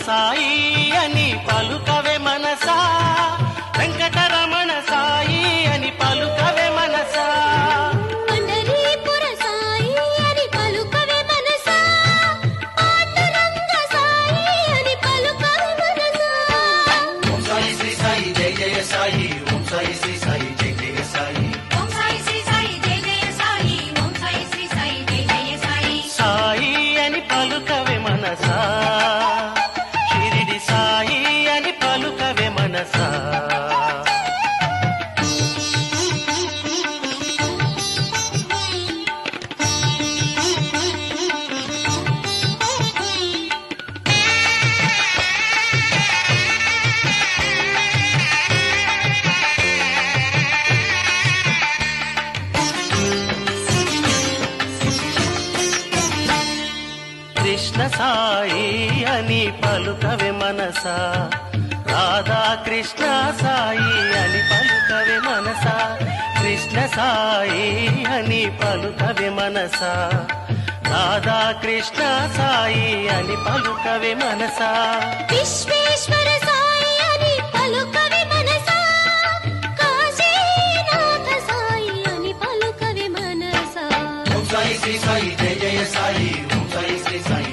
సాయి అని పలుకవే మనసా, వెంకటరమణ సాయి అని పలుకవే మనసా. పండరీపుర సాయి అని పలుకవే మనసా, పాండురంగ సాయి అని పలుకవే మనసా. ఓం సాయి శ్రీ సాయి జయ జయ సాయి, ఓం సాయి శ్రీ సాయి జయ జయ సాయి, ఓం సాయి శ్రీ సాయి జయ జయ సాయి, ఓం సాయి శ్రీ సాయి జయ జయ సాయి. సాయి అని పలుకవే మనసా, షిరిడి సాయి అని పలుకవే మనసా. కృష్ణ సాయి అని పలుకవే మనసా, రాధా కృష్ణ సాయి అని పలుకవే మనసా. కృష్ణ సాయి అని పలుకవే మనసా, రాధా కృష్ణ సాయి అని పలుకవే మనసా. విశ్వేశ్వర సాయి అని పలుకవే మనసా, కాశీనాథ సాయి అని పలుకవే మనసా. ఓం సాయి శ్రీ సాయి జయ జయ సాయి, ఓం సాయి శ్రీ సాయి